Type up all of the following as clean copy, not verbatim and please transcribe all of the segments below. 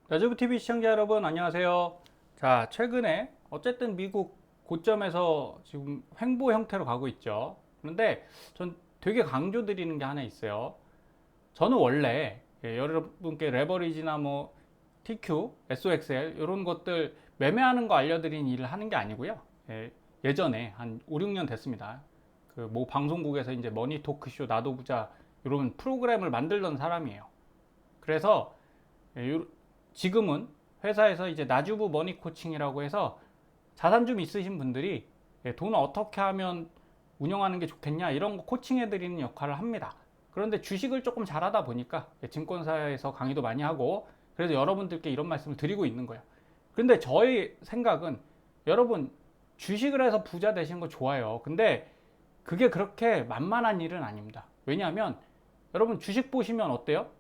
나주부TV 시청자 여러분 안녕하세요. 자, 최근에 어쨌든 미국 고점에서 지금 횡보 형태로 가고 있죠. 그런데 전 되게 강조드리는 게 하나 있어요. 저는 원래 여러분께 레버리지나 뭐 TQ, SOXL 이런 것들 매매하는 거 알려드리는 일을 하는 게 아니고요. 예전에 한 5, 6년 됐습니다. 그 뭐 방송국에서 이제 머니 토크쇼 나도 부자 이런 프로그램을 만들던 사람이에요. 그래서 지금은 회사에서 이제 나주부 머니 코칭이라고 해서 자산 좀 있으신 분들이 돈을 어떻게 하면 운영하는 게 좋겠냐 이런 거 코칭해 드리는 역할을 합니다. 그런데 주식을 조금 잘하다 보니까 증권사에서 강의도 많이 하고 그래서 여러분들께 이런 말씀을 드리고 있는 거예요. 그런데 저의 생각은 여러분 주식을 해서 부자 되시는 거 좋아요. 근데 그게 그렇게 만만한 일은 아닙니다. 왜냐하면 여러분 주식 보시면 어때요?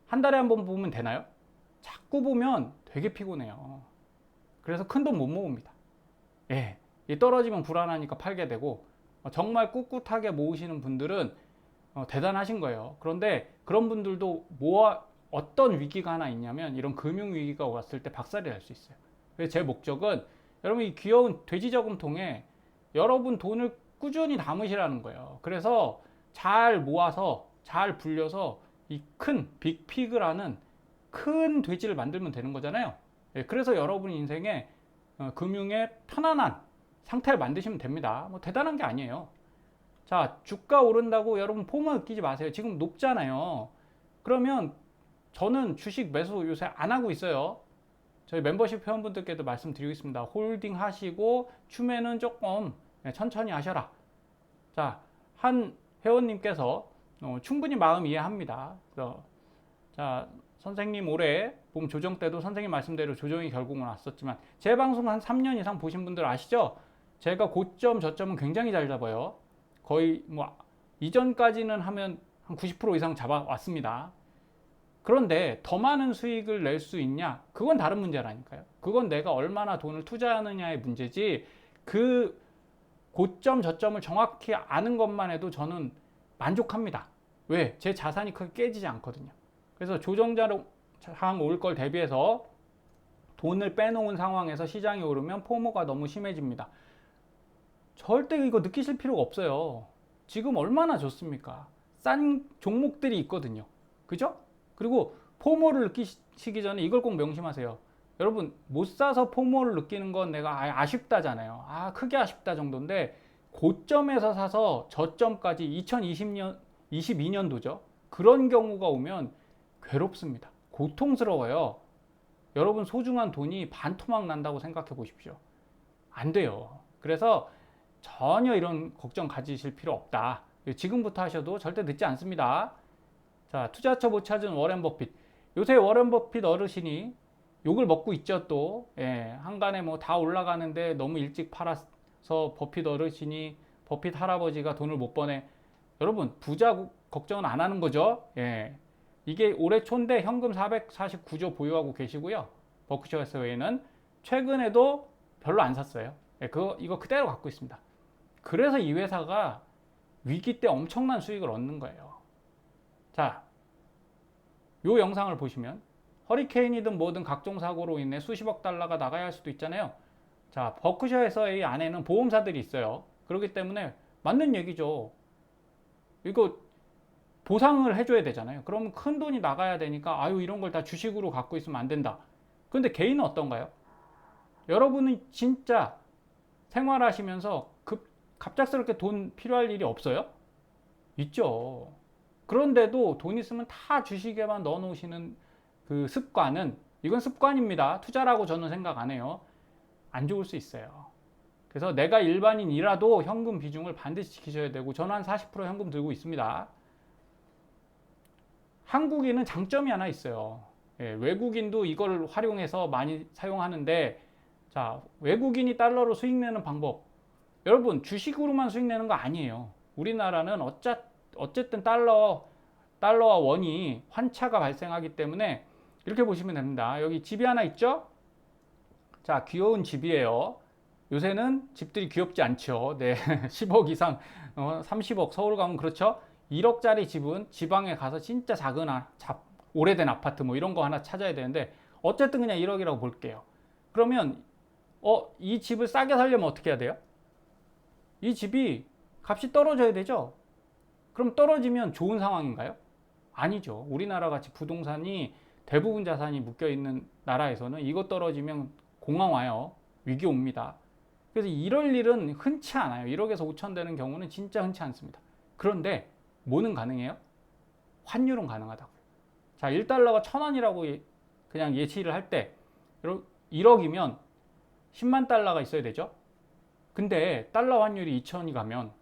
한 달에 한 번 보면 되나요? 자꾸 보면 되게 피곤해요. 그래서 큰 돈 못 모읍니다. 예, 이 떨어지면 불안하니까 팔게 되고 정말 꿋꿋하게 모으시는 분들은 대단하신 거예요. 그런데 그런 분들도 어떤 위기가 하나 있냐면 이런 금융 위기가 왔을 때 박살이 날 수 있어요. 그래서 제 목적은 여러분 이 귀여운 돼지 저금통에 여러분 돈을 꾸준히 담으시라는 거예요. 그래서 잘 모아서 잘 불려서 이 큰 빅피그라는 큰 돼지를 만들면 되는 거잖아요. 예, 그래서 여러분 인생에 금융의 편안한 상태를 만드시면 됩니다. 뭐 대단한 게 아니에요. 자, 주가 오른다고 여러분 포만 느끼지 마세요. 지금 높잖아요. 그러면 저는 주식 매수 요새 안 하고 있어요. 저희 멤버십 회원분들께도 말씀드리고 있습니다. 홀딩 하시고 추매는 조금 천천히 하셔라. 자, 한 회원님께서 충분히 마음 이해합니다. 그래서 자, 선생님 올해 봄 조정 때도 선생님 말씀대로 조정이 결국은 왔었지만 제 방송 한 3년 이상 보신 분들 아시죠? 제가 고점 저점은 굉장히 잘 잡아요. 거의 뭐 이전까지는 하면 한 90% 이상 잡아왔습니다. 그런데 더 많은 수익을 낼 수 있냐? 그건 다른 문제라니까요. 그건 내가 얼마나 돈을 투자하느냐의 문제지 그 고점 저점을 정확히 아는 것만 해도 저는 만족합니다. 왜? 제 자산이 크게 깨지지 않거든요. 그래서 조정장 올 걸 대비해서 돈을 빼놓은 상황에서 시장이 오르면 포모가 너무 심해집니다. 절대 이거 느끼실 필요가 없어요. 지금 얼마나 좋습니까? 싼 종목들이 있거든요. 그죠? 그리고 포모를 느끼시기 전에 이걸 꼭 명심하세요. 여러분 못 사서 포모를 느끼는 건 내가 아쉽다잖아요. 크게 아쉽다 정도인데 고점에서 사서 저점까지 2020년 22년도죠. 그런 경우가 오면 괴롭습니다. 고통스러워요. 여러분 소중한 돈이 반토막 난다고 생각해 보십시오. 안 돼요. 그래서 전혀 이런 걱정 가지실 필요 없다. 지금부터 하셔도 절대 늦지 않습니다. 자, 투자처 못 찾은 워렌 버핏. 요새 워렌 버핏 어르신이 욕을 먹고 있죠, 또. 예, 한간에 뭐 다 올라가는데 너무 일찍 팔아서 버핏 어르신이, 버핏 할아버지가 돈을 못 버네. 여러분, 부자 걱정은 안 하는 거죠. 예. 이게 올해 초인데 현금 449조 보유하고 계시고요. 버크셔 해서웨이는 최근에도 별로 안 샀어요. 예, 이거 그대로 갖고 있습니다. 그래서 이 회사가 위기 때 엄청난 수익을 얻는 거예요. 자, 요 영상을 보시면 허리케인이든 뭐든 각종 사고로 인해 수십억 달러가 나가야 할 수도 있잖아요. 자, 버크셔에서의 안에는 보험사들이 있어요. 그렇기 때문에 맞는 얘기죠. 이거 보상을 해줘야 되잖아요. 그러면 큰 돈이 나가야 되니까 아유 이런 걸 다 주식으로 갖고 있으면 안 된다. 그런데 개인은 어떤가요? 여러분은 진짜 생활하시면서 갑작스럽게 돈 필요할 일이 없어요? 있죠. 그런데도 돈 있으면 다 주식에만 넣어 놓으시는 그 습관은 이건 습관입니다. 투자라고 저는 생각 안 해요. 안 좋을 수 있어요. 그래서 내가 일반인이라도 현금 비중을 반드시 지키셔야 되고 저는 한 40% 현금 들고 있습니다. 한국인은 장점이 하나 있어요. 예, 외국인도 이걸 활용해서 많이 사용하는데 자, 외국인이 달러로 수익 내는 방법. 여러분, 주식으로만 수익 내는 거 아니에요. 우리나라는 어쨌든 달러와 원이 환차가 발생하기 때문에 이렇게 보시면 됩니다. 여기 집이 하나 있죠? 자, 귀여운 집이에요. 요새는 집들이 귀엽지 않죠. 네, 10억 이상, 30억 서울 가면 그렇죠? 1억짜리 집은 지방에 가서 진짜 작은 오래된 아파트 뭐 이런 거 하나 찾아야 되는데 어쨌든 그냥 1억이라고 볼게요. 그러면 이 집을 싸게 살려면 어떻게 해야 돼요? 이 집이 값이 떨어져야 되죠. 그럼 떨어지면 좋은 상황인가요? 아니죠. 우리나라 같이 부동산이 대부분 자산이 묶여 있는 나라에서는 이것 떨어지면 공황 와요. 위기 옵니다. 그래서 이럴 일은 흔치 않아요. 1억에서 5천 되는 경우는 진짜 흔치 않습니다. 그런데 뭐는 가능해요? 환율은 가능하다고요. 자, 1달러가 1,000원이라고 그냥 예시를 할 때 1억이면 10만 달러가 있어야 되죠. 근데 달러 환율이 2천이 가면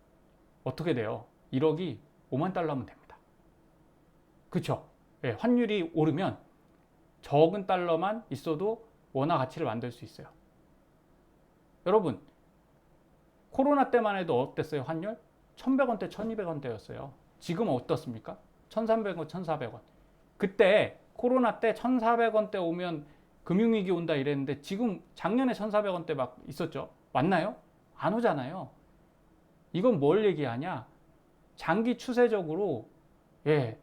어떻게 돼요? 1억이 5만 달러면 됩니다. 그쵸? 예, 환율이 오르면 적은 달러만 있어도 원화 가치를 만들 수 있어요. 여러분, 코로나 때만 해도 어땠어요? 환율? 1,100원대, 1,200원대였어요. 지금은 어떻습니까? 1,300원, 1,400원. 그때 코로나 때 1,400원대 오면 금융위기 온다 이랬는데 지금 작년에 1,400원대 막 있었죠. 맞나요? 안 오잖아요. 이건 뭘 얘기하냐? 장기 추세적으로 예,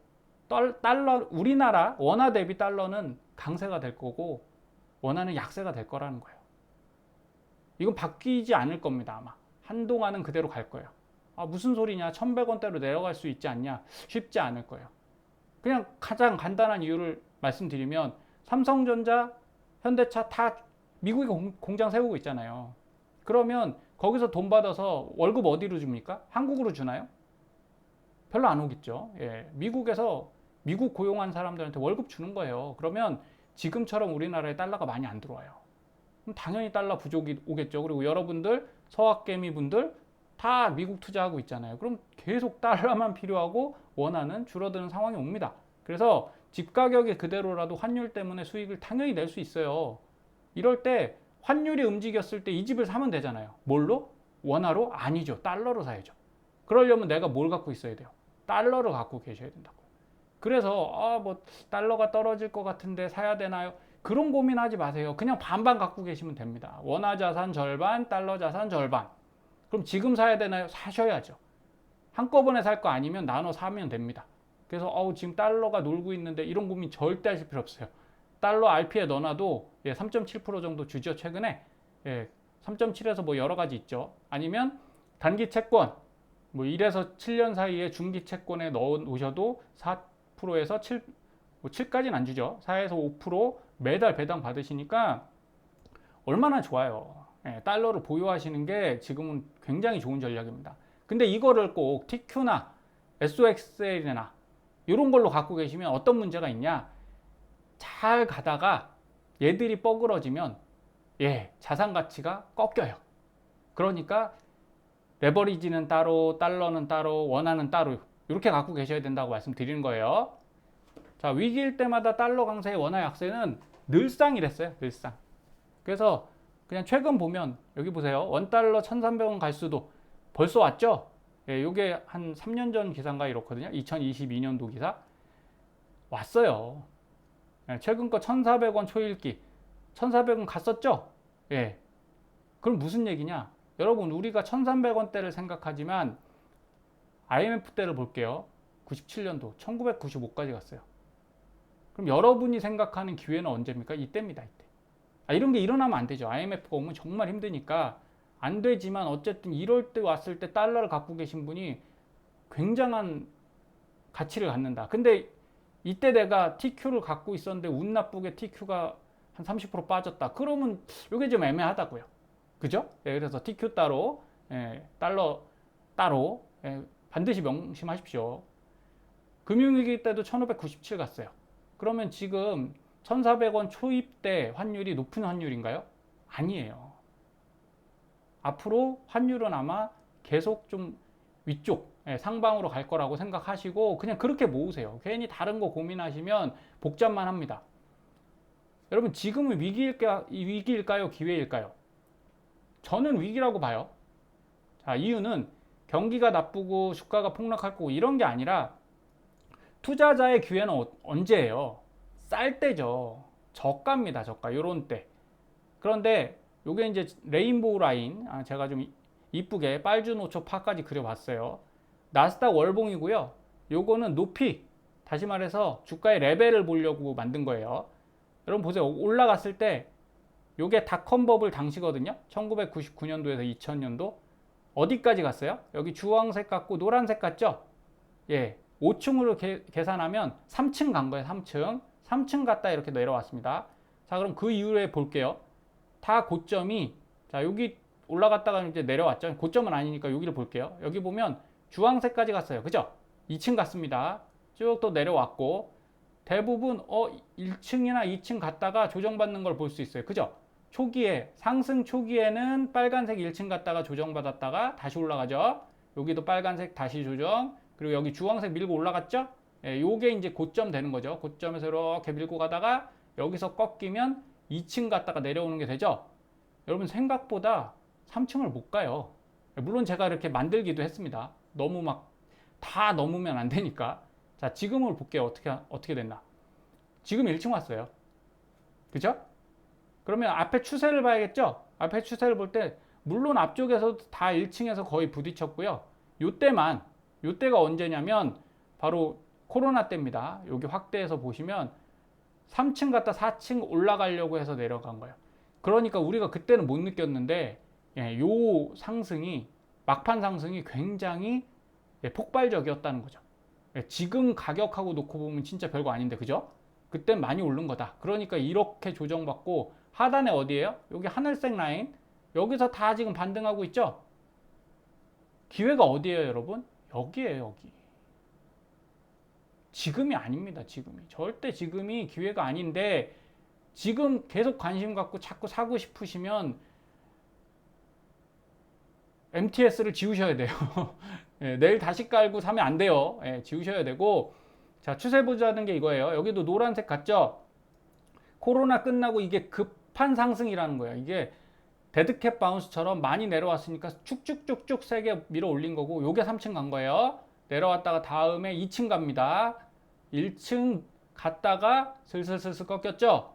달러 우리나라 원화 대비 달러는 강세가 될 거고 원화는 약세가 될 거라는 거예요. 이건 바뀌지 않을 겁니다. 아마 한동안은 그대로 갈 거예요. 무슨 소리냐? 1,100원대로 내려갈 수 있지 않냐? 쉽지 않을 거예요. 그냥 가장 간단한 이유를 말씀드리면 삼성전자, 현대차 다 미국에 공장 세우고 있잖아요. 그러면 거기서 돈 받아서 월급 어디로 줍니까? 한국으로 주나요? 별로 안 오겠죠. 예, 미국에서 미국 고용한 사람들한테 월급 주는 거예요. 그러면 지금처럼 우리나라에 달러가 많이 안 들어와요. 그럼 당연히 달러 부족이 오겠죠. 그리고 여러분들 서학개미 분들 다 미국 투자하고 있잖아요. 그럼 계속 달러만 필요하고 원화는 줄어드는 상황이 옵니다. 그래서 집 가격이 그대로라도 환율 때문에 수익을 당연히 낼 수 있어요. 이럴 때 환율이 움직였을 때 이 집을 사면 되잖아요. 뭘로? 원화로? 아니죠. 달러로 사야죠. 그러려면 내가 뭘 갖고 있어야 돼요? 달러를 갖고 계셔야 된다고. 그래서 뭐 달러가 떨어질 것 같은데 사야 되나요? 그런 고민하지 마세요. 그냥 반반 갖고 계시면 됩니다. 원화 자산 절반, 달러 자산 절반. 그럼 지금 사야 되나요? 사셔야죠. 한꺼번에 살 거 아니면 나눠 사면 됩니다. 그래서 지금 달러가 놀고 있는데 이런 고민 절대 하실 필요 없어요. 달러 RP에 넣어놔도 3.7% 정도 주죠. 최근에 3.7에서 뭐 여러 가지 있죠. 아니면 단기 채권 뭐 1에서 7년 사이에 중기 채권에 넣어 놓으셔도 4%에서 7, 뭐 7까지는 안 주죠. 4에서 5% 매달 배당 받으시니까 얼마나 좋아요. 달러를 보유하시는 게 지금은 굉장히 좋은 전략입니다. 근데 이거를 꼭 TQ나 SOXL이나 이런 걸로 갖고 계시면 어떤 문제가 있냐? 잘 가다가 얘들이 뻐그러지면 자산 가치가 꺾여요. 그러니까 레버리지는 따로, 달러는 따로, 원화는 따로 이렇게 갖고 계셔야 된다고 말씀드리는 거예요. 자, 위기일 때마다 달러 강세, 원화 약세는 늘상 이랬어요. 늘상. 그래서 그냥 최근 보면 여기 보세요. 원달러 1,300원 갈 수도 벌써 왔죠? 요게 한 3년 전 기사인가 이렇거든요. 2022년도 기사. 왔어요. 최근 거 1,400원 초읽기. 1,400원 갔었죠? 그럼 무슨 얘기냐? 여러분, 우리가 1,300원대를 생각하지만 IMF 때를 볼게요. 97년도 1995까지 갔어요. 그럼 여러분이 생각하는 기회는 언제입니까? 이때입니다. 이때. 이런 게 일어나면 안 되죠. IMF가 오면 정말 힘드니까 안 되지만 어쨌든 이럴 때 왔을 때 달러를 갖고 계신 분이 굉장한 가치를 갖는다. 근데 이때 내가 TQ를 갖고 있었는데 운 나쁘게 TQ가 한 30% 빠졌다. 그러면 이게 좀 애매하다고요. 그죠? 그래서 TQ 따로, 달러 따로 반드시 명심하십시오. 금융위기 때도 1597 갔어요. 그러면 지금 1,400원 초입 때 환율이 높은 환율인가요? 아니에요. 앞으로 환율은 아마 계속 좀 위쪽, 상방으로 갈 거라고 생각하시고 그냥 그렇게 모으세요. 괜히 다른 거 고민하시면 복잡만 합니다. 여러분, 지금은 위기일까요? 기회일까요? 저는 위기라고 봐요. 자, 이유는 경기가 나쁘고 주가가 폭락할 거고 이런 게 아니라 투자자의 기회는 언제예요? 쌀 때죠. 저가입니다. 저가. 요런 때. 그런데 요게 이제 레인보우 라인, 제가 좀 이쁘게 빨주노초 파까지 그려봤어요. 나스닥 월봉이고요. 요거는 높이 다시 말해서 주가의 레벨을 보려고 만든 거예요. 여러분 보세요. 올라갔을 때 요게 닷컴 버블 당시거든요. 1999년도에서 2000년도. 어디까지 갔어요? 여기 주황색 같고 노란색 같죠? 예. 5층으로 계산하면 3층 간 거예요. 3층. 3층 갔다 이렇게 내려왔습니다. 자, 그럼 그 이후에 볼게요. 다 고점이, 자, 여기 올라갔다가 이제 내려왔죠. 고점은 아니니까 여기를 볼게요. 여기 보면 주황색까지 갔어요. 그죠? 2층 갔습니다. 쭉 또 내려왔고, 대부분 1층이나 2층 갔다가 조정받는 걸 볼 수 있어요. 그죠? 초기에, 상승 초기에는 빨간색 1층 갔다가 조정받았다가 다시 올라가죠. 여기도 빨간색 다시 조정, 그리고 여기 주황색 밀고 올라갔죠? 예, 요게 이제 고점 되는 거죠. 고점에서 이렇게 밀고 가다가 여기서 꺾이면 2층 갔다가 내려오는 게 되죠. 여러분 생각보다 3층을 못 가요. 물론 제가 이렇게 만들기도 했습니다. 너무 막 다 넘으면 안 되니까. 자, 지금을 볼게요. 어떻게 됐나. 지금 1층 왔어요. 그죠? 그러면 앞에 추세를 봐야겠죠? 앞에 추세를 볼 때 물론 앞쪽에서도 다 1층에서 거의 부딪혔고요. 요때가 언제냐면 바로 코로나 때입니다. 여기 확대해서 보시면 3층 갔다 4층 올라가려고 해서 내려간 거예요. 그러니까 우리가 그때는 못 느꼈는데 요 상승이, 막판 상승이 굉장히 폭발적이었다는 거죠. 지금 가격하고 놓고 보면 진짜 별거 아닌데, 그죠? 그땐 많이 오른 거다. 그러니까 이렇게 조정받고 하단에 어디예요? 여기 하늘색 라인, 여기서 다 지금 반등하고 있죠? 기회가 어디예요, 여러분? 여기에요, 여기. 지금이 아닙니다. 절대 지금이 기회가 아닌데, 지금 계속 관심 갖고 자꾸 사고 싶으시면 MTS를 지우셔야 돼요. 예, 내일 다시 깔고 사면 안 돼요. 예, 지우셔야 되고. 자, 추세 보자는 게 이거예요. 여기도 노란색 같죠? 코로나 끝나고 이게 급한 상승이라는 거예요. 이게 데드캣 바운스처럼 많이 내려왔으니까 쭉쭉쭉쭉 세게 밀어 올린 거고, 요게 3층 간 거예요. 내려왔다가 다음에 2층 갑니다. 1층 갔다가 슬슬 꺾였죠?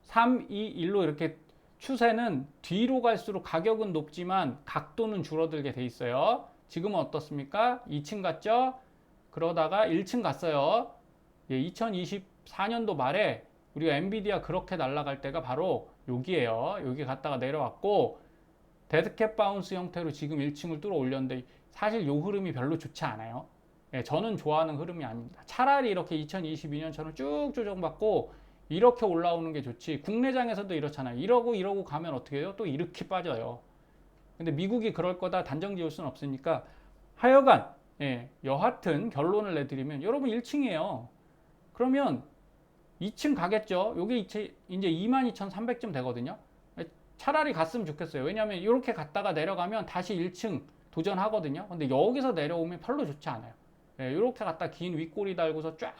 3, 2, 1로 이렇게 추세는 뒤로 갈수록 가격은 높지만 각도는 줄어들게 돼 있어요. 지금은 어떻습니까? 2층 갔죠? 그러다가 1층 갔어요. 2024년도 말에 우리가 엔비디아 그렇게 날아갈 때가 바로 여기에요. 여기 갔다가 내려왔고, 데드캣 바운스 형태로 지금 1층을 뚫어 올렸는데 사실 요 흐름이 별로 좋지 않아요. 저는 좋아하는 흐름이 아닙니다. 차라리 이렇게 2022년처럼 쭉 조정받고 이렇게 올라오는 게 좋지. 국내장에서도 이렇잖아요. 이러고 가면 어떻게 해요? 또 이렇게 빠져요. 근데 미국이 그럴 거다 단정 지을 수는 없으니까 하여간 여하튼 결론을 내드리면 여러분 1층이에요. 그러면 2층 가겠죠. 요게 이제 22,300점 되거든요. 차라리 갔으면 좋겠어요. 왜냐하면 이렇게 갔다가 내려가면 다시 1층 도전하거든요. 근데 여기서 내려오면 별로 좋지 않아요. 이렇게 갔다 긴 윗꼬리 달고서 쫙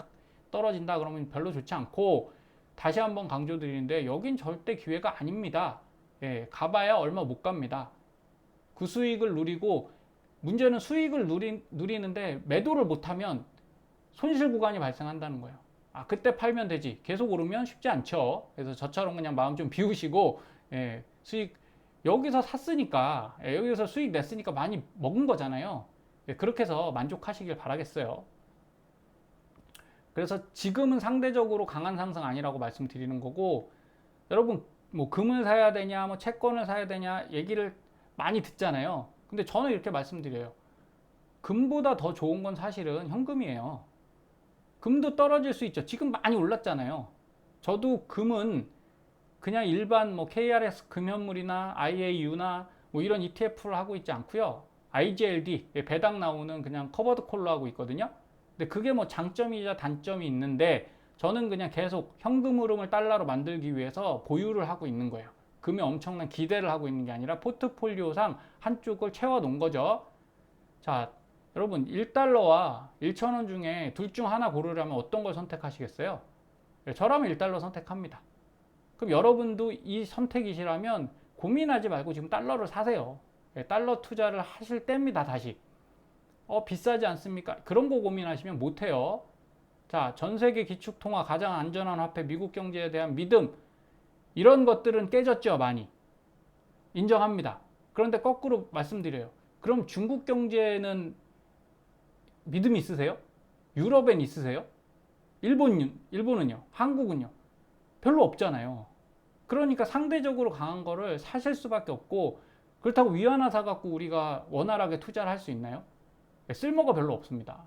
떨어진다 그러면 별로 좋지 않고, 다시 한번 강조드리는데 여긴 절대 기회가 아닙니다. 가봐야 얼마 못 갑니다. 그 수익을 누리고, 문제는 수익을 누리는데 매도를 못하면 손실 구간이 발생한다는 거예요. 그때 팔면 되지. 계속 오르면 쉽지 않죠. 그래서 저처럼 그냥 마음 좀 비우시고, 수익 여기서 샀으니까, 여기서 수익 냈으니까 많이 먹은 거잖아요. 그렇게 해서 만족하시길 바라겠어요. 그래서 지금은 상대적으로 강한 상승 아니라고 말씀드리는 거고, 여러분 뭐 금을 사야 되냐, 뭐 채권을 사야 되냐 얘기를 많이 듣잖아요. 근데 저는 이렇게 말씀드려요. 금보다 더 좋은 건 사실은 현금이에요. 금도 떨어질 수 있죠. 지금 많이 올랐잖아요. 저도 금은 그냥 일반 뭐 KRS 금현물이나 IAU나 뭐 이런 ETF를 하고 있지 않고요. IGLD 배당 나오는 그냥 커버드 콜로 하고 있거든요. 근데 그게 뭐 장점이자 단점이 있는데, 저는 그냥 계속 현금 흐름을 달러로 만들기 위해서 보유를 하고 있는 거예요. 금에 엄청난 기대를 하고 있는 게 아니라 포트폴리오상 한쪽을 채워 놓은 거죠. 자, 여러분 1달러와 1,000원 중에 둘 중 하나 고르려면 어떤 걸 선택하시겠어요? 저라면 1달러 선택합니다. 그럼 여러분도 이 선택이시라면 고민하지 말고 지금 달러를 사세요. 달러 투자를 하실 때입니다. 다시 비싸지 않습니까? 그런 거 고민하시면 못해요. 자, 전 세계 기축통화, 가장 안전한 화폐, 미국 경제에 대한 믿음, 이런 것들은 깨졌죠. 많이 인정합니다. 그런데 거꾸로 말씀드려요. 그럼 중국 경제는 믿음이 있으세요? 유럽엔 있으세요? 일본은요? 한국은요? 별로 없잖아요. 그러니까 상대적으로 강한 거를 사실 수밖에 없고, 그렇다고 위안화 사갖고 우리가 원활하게 투자를 할 수 있나요? 쓸모가 별로 없습니다.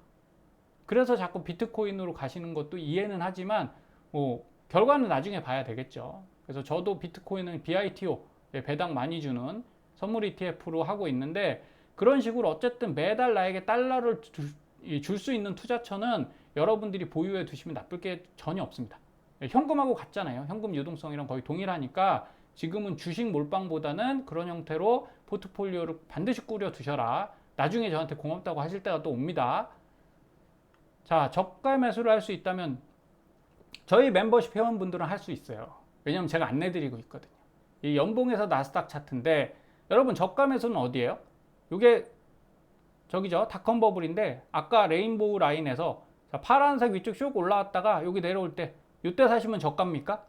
그래서 자꾸 비트코인으로 가시는 것도 이해는 하지만 결과는 나중에 봐야 되겠죠. 그래서 저도 비트코인은 BITO, 배당 많이 주는 선물 ETF로 하고 있는데, 그런 식으로 어쨌든 매달 나에게 달러를 줄 수 있는 투자처는 여러분들이 보유해 두시면 나쁠 게 전혀 없습니다. 현금하고 같잖아요. 현금 유동성이랑 거의 동일하니까 지금은 주식 몰빵보다는 그런 형태로 포트폴리오를 반드시 꾸려 두셔라. 나중에 저한테 고맙다고 하실 때가 또 옵니다. 자, 저가 매수를 할 수 있다면 저희 멤버십 회원분들은 할 수 있어요. 왜냐면 제가 안내드리고 있거든요. 이 연봉에서 나스닥 차트인데, 여러분 저가 매수는 어디예요? 이게 저기죠, 닷컴 버블인데, 아까 레인보우 라인에서 파란색 위쪽 쭉 올라왔다가 여기 내려올 때, 이때 사시면 저가입니까?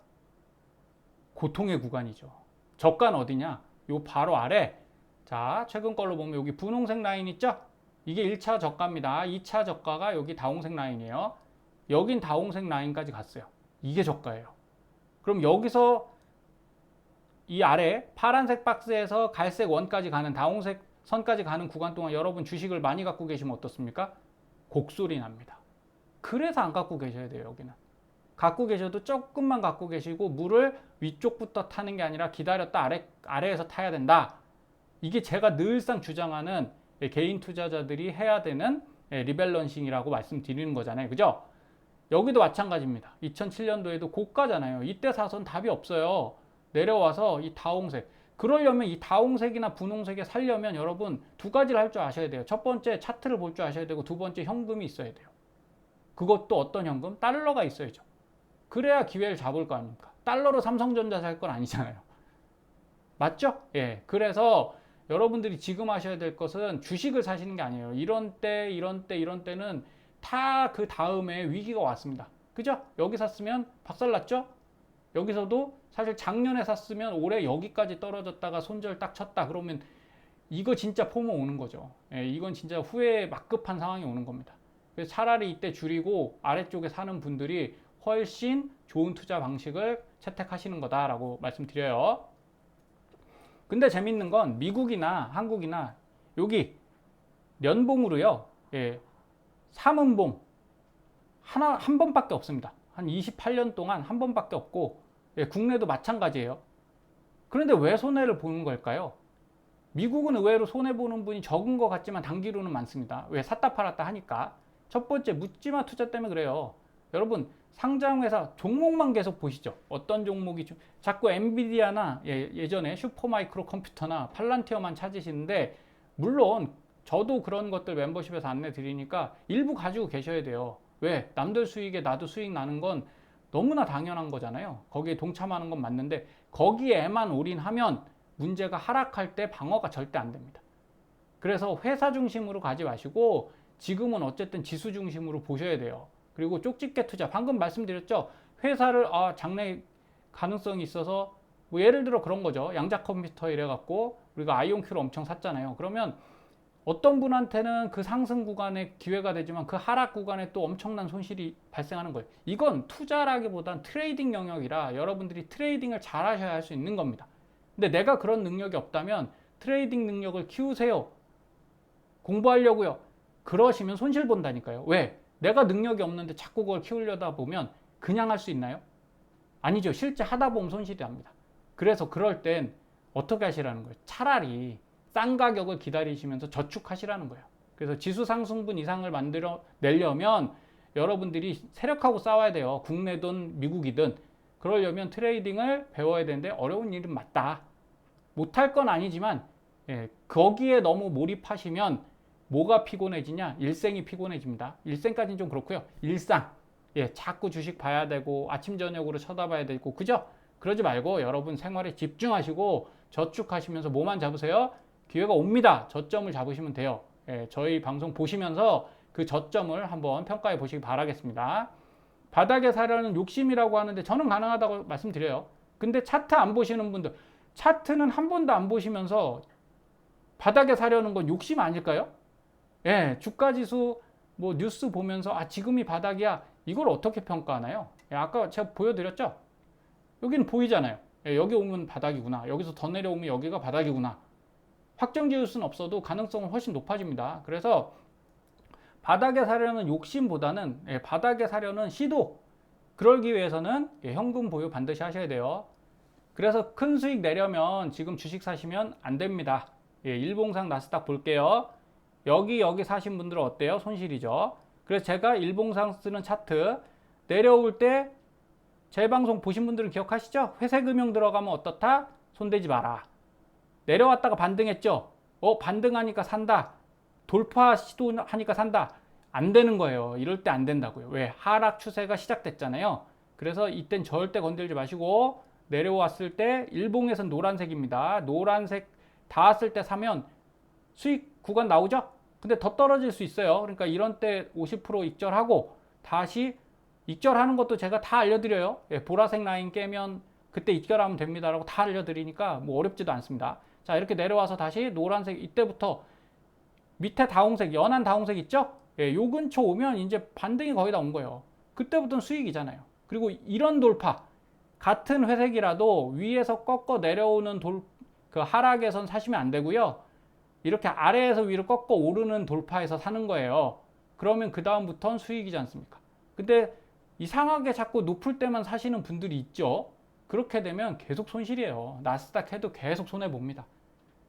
고통의 구간이죠. 저가는 어디냐? 요 바로 아래. 자, 최근 걸로 보면 여기 분홍색 라인 있죠? 이게 1차 저가입니다. 2차 저가가 여기 다홍색 라인이에요. 여긴 다홍색 라인까지 갔어요. 이게 저가예요. 그럼 여기서 이 아래 파란색 박스에서 갈색 원까지 가는, 다홍색 선까지 가는 구간 동안 여러분 주식을 많이 갖고 계시면 어떻습니까? 곡소리 납니다. 그래서 안 갖고 계셔야 돼요. 여기는 갖고 계셔도 조금만 갖고 계시고, 물을 위쪽부터 타는 게 아니라 기다렸다 아래에서 타야 된다. 이게 제가 늘상 주장하는 개인 투자자들이 해야 되는 리밸런싱이라고 말씀드리는 거잖아요. 그죠? 여기도 마찬가지입니다. 2007년도에도 고가잖아요. 이때 사선 답이 없어요. 내려와서 이 다홍색, 그러려면 이 다홍색이나 분홍색에 살려면 여러분 두 가지를 할 줄 아셔야 돼요. 첫 번째 차트를 볼 줄 아셔야 되고, 두 번째 현금이 있어야 돼요. 그것도 어떤 현금? 달러가 있어야죠. 그래야 기회를 잡을 거 아닙니까? 달러로 삼성전자 살 건 아니잖아요. 맞죠? 예. 그래서 여러분들이 지금 하셔야 될 것은 주식을 사시는 게 아니에요. 이런 때는 다 그 다음에 위기가 왔습니다. 그죠? 여기 샀으면 박살났죠? 여기서도 사실 작년에 샀으면 올해 여기까지 떨어졌다가 손절 딱 쳤다. 그러면 이거 진짜 포모 오는 거죠. 예, 이건 진짜 후회에 막급한 상황이 오는 겁니다. 그래서 차라리 이때 줄이고 아래쪽에 사는 분들이 훨씬 좋은 투자 방식을 채택하시는 거다라고 말씀드려요. 근데 재밌는 건 미국이나 한국이나 여기 연봉으로요, 예, 3연봉 한 번밖에 없습니다. 한 28년 동안 한 번밖에 없고, 예, 국내도 마찬가지예요. 그런데 왜 손해를 보는 걸까요? 미국은 의외로 손해보는 분이 적은 것 같지만 단기로는 많습니다. 왜? 샀다 팔았다 하니까. 첫 번째, 묻지마 투자 때문에 그래요. 여러분 상장회사 종목만 계속 보시죠. 어떤 종목이 자꾸 엔비디아나 예전에 슈퍼마이크로 컴퓨터나 팔란티어만 찾으시는데, 물론 저도 그런 것들 멤버십에서 안내 드리니까 일부 가지고 계셔야 돼요. 왜? 남들 수익에 나도 수익 나는 건 너무나 당연한 거잖아요. 거기에 동참하는 건 맞는데, 거기에만 올인하면 문제가 하락할 때 방어가 절대 안 됩니다. 그래서 회사 중심으로 가지 마시고 지금은 어쨌든 지수 중심으로 보셔야 돼요. 그리고 쪽집게 투자, 방금 말씀드렸죠. 회사를 장래 가능성이 있어서, 뭐 예를 들어 그런 거죠. 양자 컴퓨터 이래갖고 우리가 아이온큐를 엄청 샀잖아요. 그러면 어떤 분한테는 그 상승 구간에 기회가 되지만 그 하락 구간에 또 엄청난 손실이 발생하는 거예요. 이건 투자라기보단 트레이딩 영역이라 여러분들이 트레이딩을 잘 하셔야 할 수 있는 겁니다. 근데 내가 그런 능력이 없다면 트레이딩 능력을 키우세요. 공부하려고요. 그러시면 손실 본다니까요. 왜? 내가 능력이 없는데 자꾸 그걸 키우려다 보면 그냥 할 수 있나요? 아니죠. 실제 하다 보면 손실이 납니다. 그래서 그럴 땐 어떻게 하시라는 거예요? 차라리 싼 가격을 기다리시면서 저축하시라는 거예요. 그래서 지수 상승분 이상을 만들어 내려면 여러분들이 세력하고 싸워야 돼요. 국내든 미국이든. 그러려면 트레이딩을 배워야 되는데 어려운 일은 맞다. 못할 건 아니지만, 예, 거기에 너무 몰입하시면 뭐가 피곤해지냐? 일생이 피곤해집니다. 일생까지는 좀 그렇고요. 일상. 예, 자꾸 주식 봐야 되고 아침 저녁으로 쳐다봐야 되고, 그죠? 그러지 말고 여러분 생활에 집중하시고 저축하시면서 뭐만 잡으세요? 기회가 옵니다. 저점을 잡으시면 돼요. 예, 저희 방송 보시면서 그 저점을 한번 평가해 보시기 바라겠습니다. 바닥에 사려는 욕심이라고 하는데 저는 가능하다고 말씀드려요. 근데 차트 안 보시는 분들, 차트는 한 번도 안 보시면서 바닥에 사려는 건 욕심 아닐까요? 예, 주가지수 뭐 뉴스 보면서 지금이 바닥이야, 이걸 어떻게 평가하나요? 아까 제가 보여드렸죠? 여기는 보이잖아요. 여기 오면 바닥이구나. 여기서 더 내려오면 여기가 바닥이구나. 확정 지을 수는 없어도 가능성은 훨씬 높아집니다. 그래서 바닥에 사려는 욕심보다는 바닥에 사려는 시도, 그러기 위해서는 현금 보유 반드시 하셔야 돼요. 그래서 큰 수익 내려면 지금 주식 사시면 안 됩니다. 일봉상 나스닥 볼게요. 여기 사신 분들은 어때요? 손실이죠. 그래서 제가 일봉상 쓰는 차트 내려올 때 제 방송 보신 분들은 기억하시죠? 회색음영 들어가면 어떻다? 손대지 마라. 내려왔다가 반등했죠? 반등하니까 산다. 돌파 시도하니까 산다. 안 되는 거예요. 이럴 때 안 된다고요. 왜? 하락 추세가 시작됐잖아요. 그래서 이땐 절대 건들지 마시고 내려왔을 때 일봉에선 노란색입니다. 노란색 닿았을 때 사면 수익 구간 나오죠? 근데 더 떨어질 수 있어요. 그러니까 이런 때 50% 익절하고 다시 익절하는 것도 제가 다 알려드려요. 보라색 라인 깨면 그때 익절하면 됩니다라고 다 알려드리니까 뭐 어렵지도 않습니다. 자, 이렇게 내려와서 다시 노란색, 이때부터 밑에 다홍색, 연한 다홍색 있죠? 요 근처 오면 이제 반등이 거의 다 온 거예요. 그때부터는 수익이잖아요. 그리고 이런 돌파, 같은 회색이라도 위에서 꺾어 내려오는 그 하락에선 사시면 안 되고요. 이렇게 아래에서 위로 꺾어 오르는 돌파에서 사는 거예요. 그러면 그 다음부터는 수익이지 않습니까? 근데 이상하게 자꾸 높을 때만 사시는 분들이 있죠. 그렇게 되면 계속 손실이에요. 나스닥 해도 계속 손해봅니다.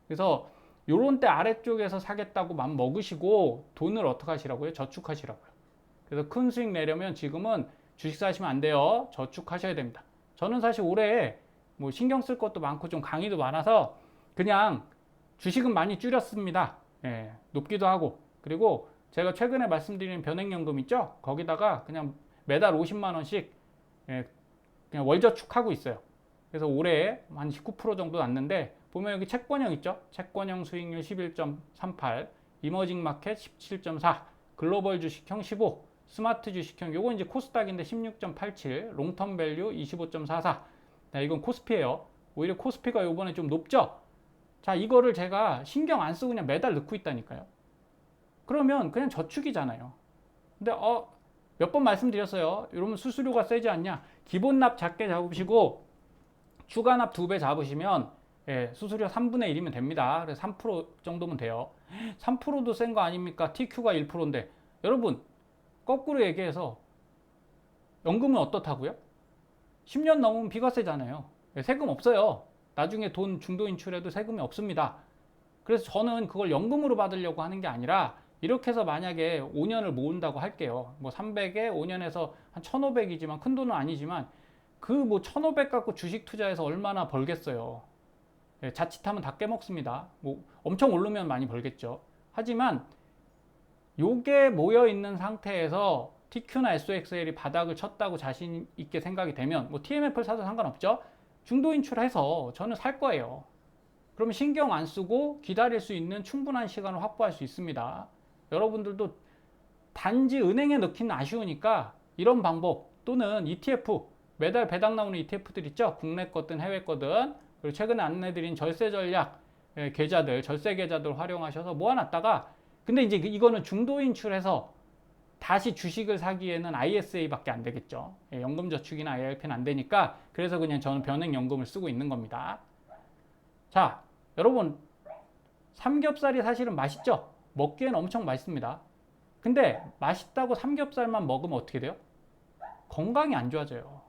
그래서 요런 때 아래쪽에서 사겠다고 맘 먹으시고 돈을 어떻게 하시라고요? 저축하시라고요. 그래서 큰 수익 내려면 지금은 주식 사시면 안 돼요. 저축하셔야 됩니다. 저는 사실 올해 뭐 신경 쓸 것도 많고 좀 강의도 많아서 그냥 주식은 많이 줄였습니다. 높기도 하고. 그리고 제가 최근에 말씀드린 변액연금 있죠? 거기다가 그냥 매달 50만 원씩 그냥 월저축하고 있어요. 그래서 올해 한 19% 정도 났는데 보면 여기 채권형 있죠? 채권형 수익률 11.38, 이머징 마켓 17.4, 글로벌 주식형 15, 스마트 주식형 요거 이제 코스닥인데 16.87, 롱텀 밸류 25.44. 이건 코스피예요. 오히려 코스피가 요번에 좀 높죠? 자, 이거를 제가 신경 안 쓰고 그냥 매달 넣고 있다니까요. 그러면 그냥 저축이잖아요. 근데 몇 번 말씀드렸어요. 이러면 수수료가 세지 않냐? 기본납 작게 잡으시고 추가납 2배 잡으시면 수수료 3분의 1이면 됩니다. 그래서 3% 정도면 돼요. 3%도 센 거 아닙니까? TQ가 1%인데 여러분 거꾸로 얘기해서 연금은 어떻다고요? 10년 넘으면 비과세잖아요. 세금 없어요. 나중에 돈 중도 인출해도 세금이 없습니다. 그래서 저는 그걸 연금으로 받으려고 하는 게 아니라 이렇게 해서 만약에 5년을 모은다고 할게요. 뭐 300에 5년에서 한 1,500이지만 큰 돈은 아니지만 그 뭐 1,500 갖고 주식 투자해서 얼마나 벌겠어요. 자칫하면 다 깨먹습니다. 뭐 엄청 오르면 많이 벌겠죠. 하지만 요게 모여 있는 상태에서 TQ나 SOXL이 바닥을 쳤다고 자신 있게 생각이 되면 뭐 TMF를 사도 상관없죠. 중도 인출해서 저는 살 거예요. 그러면 신경 안 쓰고 기다릴 수 있는 충분한 시간을 확보할 수 있습니다. 여러분들도 단지 은행에 넣기는 아쉬우니까 이런 방법 또는 ETF, 매달 배당 나오는 ETF들 있죠? 국내 거든 해외 거든. 그리고 최근에 안내드린 절세 전략 계좌들, 절세 계좌들 활용하셔서 모아놨다가 근데 이제 이거는 중도 인출해서 다시 주식을 사기에는 ISA밖에 안 되겠죠. 연금저축이나 IRP는 안 되니까 그래서 그냥 저는 변액연금을 쓰고 있는 겁니다. 자, 여러분 삼겹살이 사실은 맛있죠? 먹기엔 엄청 맛있습니다. 근데 맛있다고 삼겹살만 먹으면 어떻게 돼요? 건강이 안 좋아져요.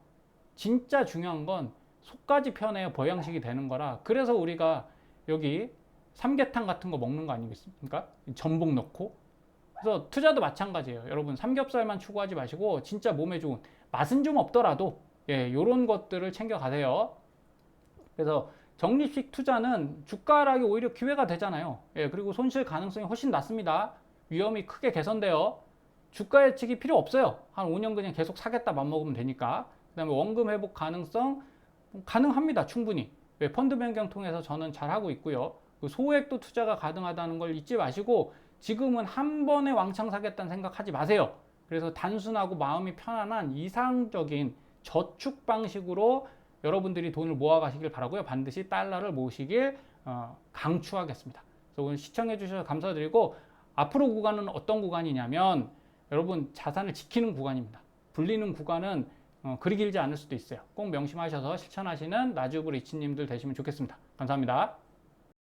진짜 중요한 건 속까지 편해야 보양식이 되는 거라 그래서 우리가 여기 삼계탕 같은 거 먹는 거 아니겠습니까? 전복 넣고. 그래서 투자도 마찬가지예요. 여러분 삼겹살만 추구하지 마시고 진짜 몸에 좋은 맛은 좀 없더라도 요런 것들을 챙겨 가세요. 그래서 적립식 투자는 주가 하락이 오히려 기회가 되잖아요. 그리고 손실 가능성이 훨씬 낮습니다. 위험이 크게 개선돼요. 주가 예측이 필요 없어요. 한 5년 그냥 계속 사겠다 맘먹으면 되니까. 그 다음에 원금 회복 가능성 가능합니다. 충분히. 펀드 변경 통해서 저는 잘 하고 있고요. 소액도 투자가 가능하다는 걸 잊지 마시고 지금은 한 번에 왕창 사겠다는 생각하지 마세요. 그래서 단순하고 마음이 편안한 이상적인 저축 방식으로 여러분들이 돈을 모아 가시길 바라고요. 반드시 달러를 모으시길 강추하겠습니다. 그래서 오늘 시청해 주셔서 감사드리고 앞으로 구간은 어떤 구간이냐면 여러분 자산을 지키는 구간입니다. 불리는 구간은 그리 길지 않을 수도 있어요. 꼭 명심하셔서 실천하시는 나주브 리치님들 되시면 좋겠습니다. 감사합니다.